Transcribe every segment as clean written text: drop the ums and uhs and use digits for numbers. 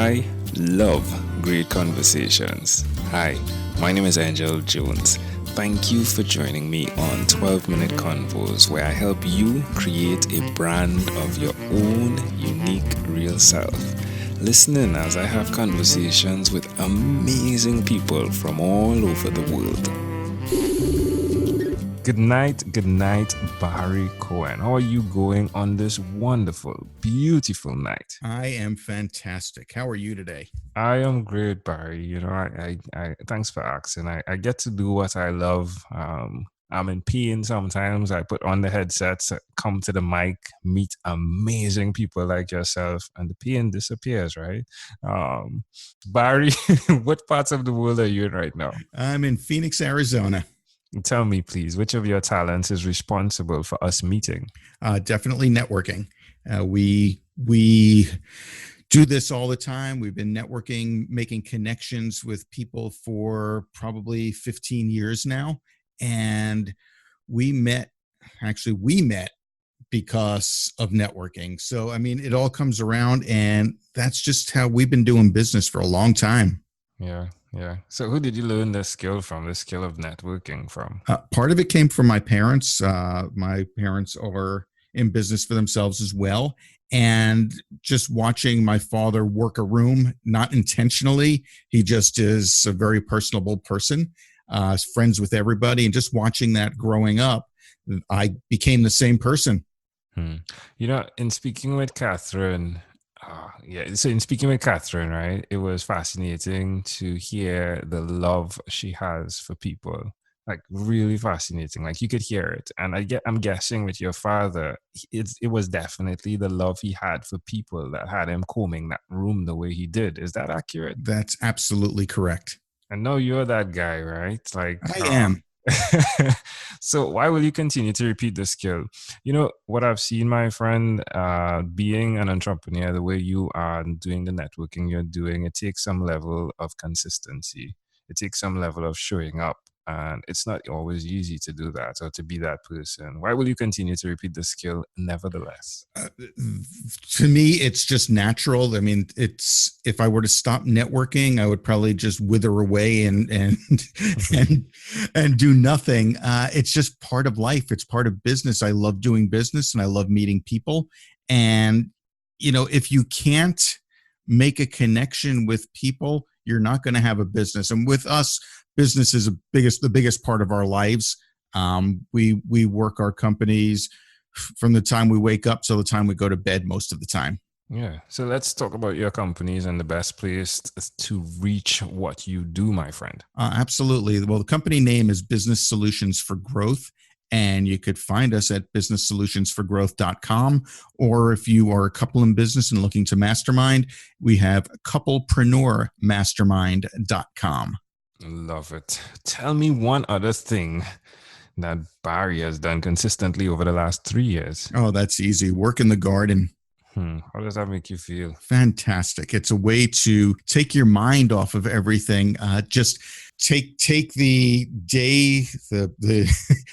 I love great conversations. Hi, my name is Angel Jones. Thank you for joining me on 12-Minute Convos, where I help you create a brand of your own unique real self. Listen in as I have conversations with amazing people from all over the world. Good night, Barry Cohen. How are you going on this wonderful, beautiful night? I am fantastic. How are you today? I am great, Barry. You know, I thanks for asking. I get to do what I love. I'm in pain sometimes. I put on the headsets, come to the mic, meet amazing people like yourself, and the pain disappears, right? Barry, what parts of the world are you in right now? I'm in Phoenix, Arizona. Tell me, please, which of your talents is responsible for us meeting? Definitely networking. We do this all the time. We've been networking, making connections with people for probably 15 years now. And we met because of networking. So, I mean, it all comes around, and that's just how we've been doing business for a long time. Yeah. So who did you learn this skill from, this skill of networking from? Part of it came from my parents. My parents are in business for themselves as well. And just watching my father work a room, not intentionally, he just is a very personable person, friends with everybody. And just watching that growing up, I became the same person. You know, in speaking with Catherine, in speaking with Catherine, right, it was fascinating to hear the love she has for people. Like, really fascinating. Like, you could hear it. And I'm guessing with your father, it was definitely the love he had for people that had him combing that room the way he did. Is that accurate? That's absolutely correct. I know you're that guy, right? Like, I am. So why will you continue to repeat the skill? You know, what I've seen, my friend, being an entrepreneur, the way you are doing the networking you're doing, it takes some level of consistency. It takes some level of showing up. And it's not always easy to do that or to be that person. Why will you continue to repeat the skill nevertheless? To me, it's just natural. I mean, it's if I were to stop networking, I would probably just wither away and and do nothing. It's just part of life. It's part of business. I love doing business and I love meeting people. And if you can't make a connection with people, you're not going to have a business. And with us, business is the biggest part of our lives. We work our companies from the time we wake up till the time we go to bed most of the time. Yeah. So let's talk about your companies and the best place to reach what you do, my friend. Absolutely. Well, the company name is Business Solutions for Growth. And you could find us at businesssolutionsforgrowth.com. Or if you are a couple in business and looking to mastermind, we have couplepreneurmastermind.com. Love it. Tell me one other thing that Barry has done consistently over the last 3 years. Oh, that's easy. Work in the garden. How does that make you feel? Fantastic. It's a way to take your mind off of everything. Just take the day, the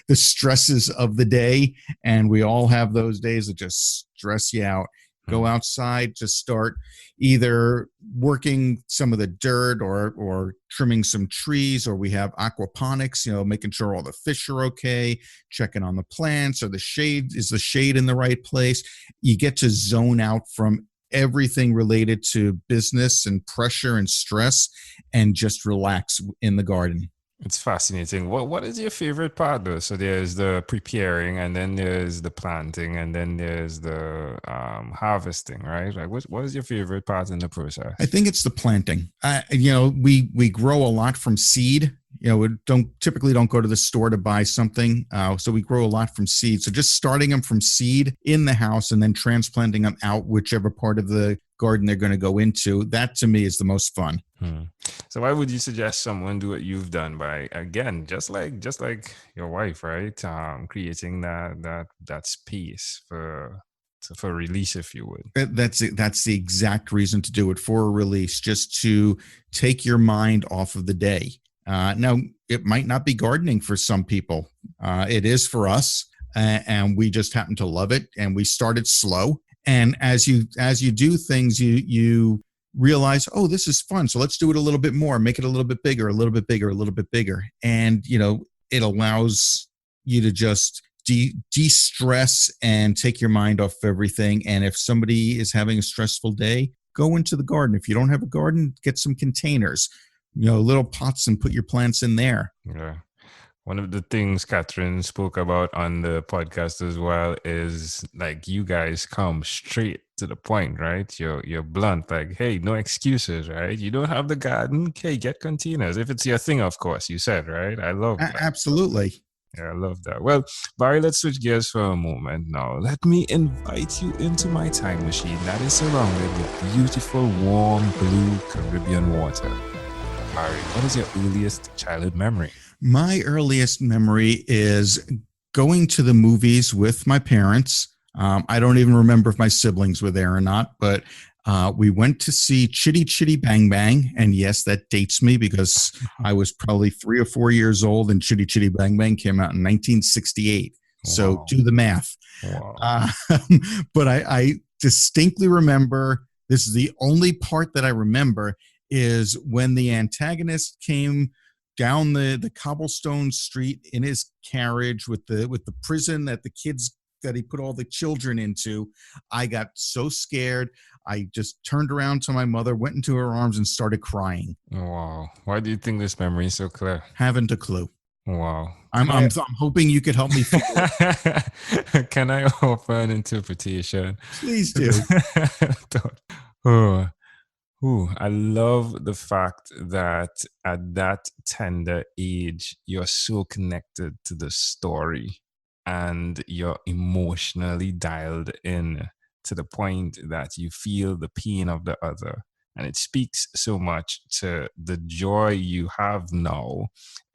the stresses of the day, and we all have those days that just stress you out. Go outside to start either working some of the dirt or trimming some trees, or we have aquaponics, making sure all the fish are okay, checking on the plants, or the shade in the right place. You get to zone out from everything related to business and pressure and stress and just relax in the garden. It's fascinating. What is your favorite part though? So there's the preparing, and then there's the planting, and then there's the harvesting, right? Like what is your favorite part in the process? I think it's the planting. We grow a lot from seed. We typically don't go to the store to buy something. So we grow a lot from seed. So just starting them from seed in the house and then transplanting them out, whichever part of the garden they're going to go into, that to me is the most fun. So why would you suggest someone do what you've done by, again, just like your wife, right? Creating that space for release, if you would. That's it. That's the exact reason to do it, for a release, just to take your mind off of the day. Now, it might not be gardening for some people. It is for us, and we just happen to love it. And we started slow. And as you do things, you realize, oh, this is fun. So let's do it a little bit more, make it a little bit bigger, a little bit bigger, a little bit bigger. And, it allows you to just de-stress and take your mind off everything. And if somebody is having a stressful day, go into the garden. If you don't have a garden, get some containers, little pots, and put your plants in there. Yeah. One of the things Catherine spoke about on the podcast as well is like you guys come straight to the point, right? You're blunt, like, hey, no excuses, right? You don't have the garden, okay, get containers. If it's your thing, of course, you said, right? I love that. Absolutely. Yeah, I love that. Well, Barry, let's switch gears for a moment now. Let me invite you into my time machine that is surrounded with beautiful, warm, blue Caribbean water. Barry, what is your earliest childhood memory? My earliest memory is going to the movies with my parents. I don't even remember if my siblings were there or not, but we went to see Chitty Chitty Bang Bang. And yes, that dates me because I was probably 3 or 4 years old and Chitty Chitty Bang Bang came out in 1968. So Wow. do the math. Wow. But I distinctly remember, this is the only part that I remember, is when the antagonist came down the cobblestone street in his carriage with the prison that he put all the children into. I got so scared. I just turned around to my mother, went into her arms, and started crying. Wow. Why do you think this memory is so clear? Haven't a clue. Wow. I'm hoping you could help me figure it. Can I offer an interpretation? Please do. Oh, ooh, I love the fact that at that tender age, you're so connected to the story and you're emotionally dialed in to the point that you feel the pain of the other. And it speaks so much to the joy you have now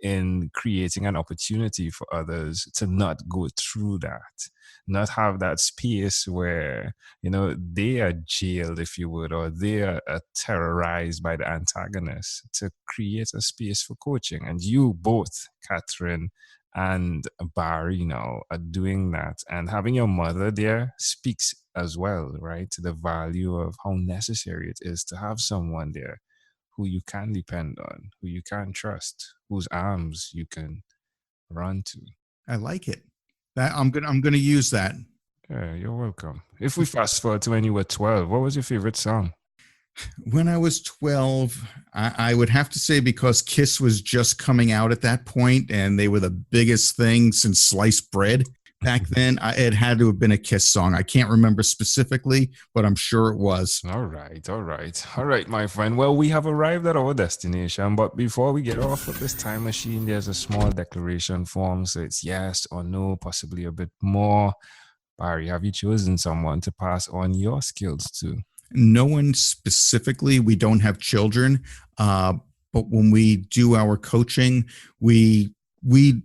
in creating an opportunity for others to not go through that, not have that space where they are jailed, if you would, or they are terrorized by the antagonist, to create a space for coaching. And you both, Catherine and Barry, now are doing that. And having your mother there speaks as well, right, to the value of how necessary it is to have someone there who you can depend on, who you can trust, whose arms you can run to. I like it. I'm gonna use that. Yeah, you're welcome. If we fast forward to when you were 12, what was your favorite song? When I was 12, I would have to say, because Kiss was just coming out at that point and they were the biggest thing since sliced bread back then, it had to have been a Kiss song. I can't remember specifically, but I'm sure it was. All right, my friend. Well, we have arrived at our destination, but before we get off of this time machine, there's a small declaration form. So it's yes or no, possibly a bit more. Barry, have you chosen someone to pass on your skills to? No one specifically. We don't have children, but when we do our coaching, we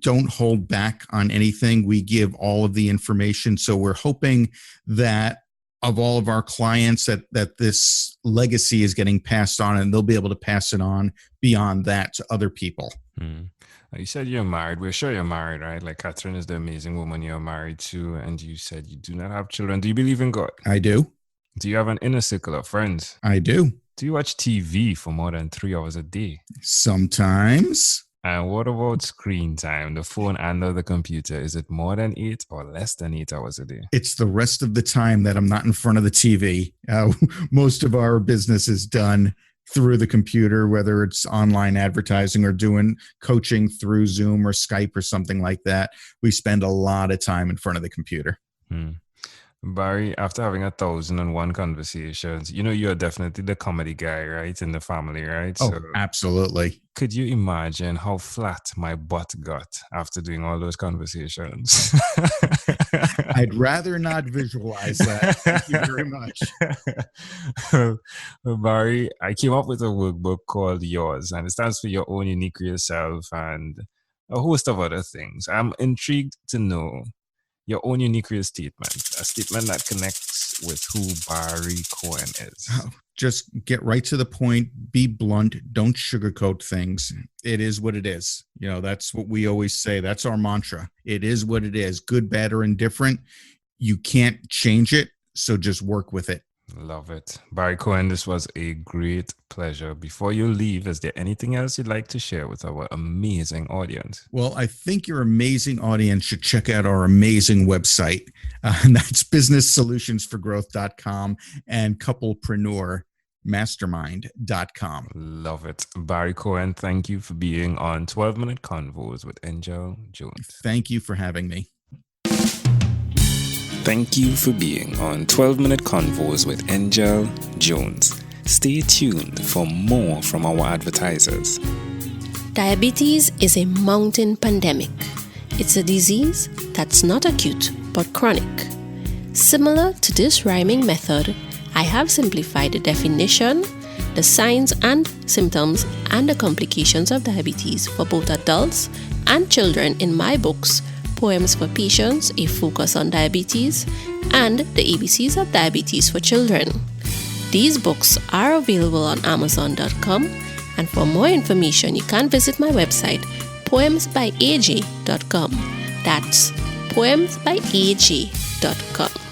don't hold back on anything. We give all of the information. So we're hoping that of all of our clients that this legacy is getting passed on, and they'll be able to pass it on beyond that to other people. You said you're married. We're sure you're married, right? Like Catherine is the amazing woman you're married to, and you said you do not have children. Do you believe in God? I do. Do you have an inner circle of friends? I do. Do you watch TV for more than 3 hours a day? Sometimes. And what about screen time, the phone and the computer? Is it more than 8 or less than 8 hours a day? It's the rest of the time that I'm not in front of the TV. Most of our business is done through the computer, whether it's online advertising or doing coaching through Zoom or Skype or something like that. We spend a lot of time in front of the computer. Barry, after having 1,001 conversations, you're definitely the comedy guy, right? In the family, right? Oh, so absolutely. Could you imagine how flat my butt got after doing all those conversations? I'd rather not visualize that. Thank you very much. Barry, I came up with a workbook called Yours, and it stands for Your Own Unique Real Self and a host of other things. I'm intrigued to know your own unique real statement, a statement that connects with who Barry Cohen is. Just get right to the point, be blunt, don't sugarcoat things. It is what it is. That's what we always say. That's our mantra. It is what it is, good, bad, or indifferent. You can't change it, so just work with it. Love it. Barry Cohen, this was a great pleasure. Before you leave, is there anything else you'd like to share with our amazing audience? Well, I think your amazing audience should check out our amazing website. And that's businesssolutionsforgrowth.com and couplepreneurmastermind.com. Love it. Barry Cohen, thank you for being on 12-Minute Convos with Angel Jones. Thank you for having me. Thank you for being on 12-Minute Convos with Angel Jones. Stay tuned for more from our advertisers. Diabetes is a mountain pandemic. It's a disease that's not acute but chronic. Similar to this rhyming method, I have simplified the definition, the signs and symptoms, and the complications of diabetes for both adults and children in my books, Poems for Patients, A Focus on Diabetes, and The ABCs of Diabetes for Children. These books are available on Amazon.com, and for more information, you can visit my website, poemsbyaj.com. That's poemsbyaj.com.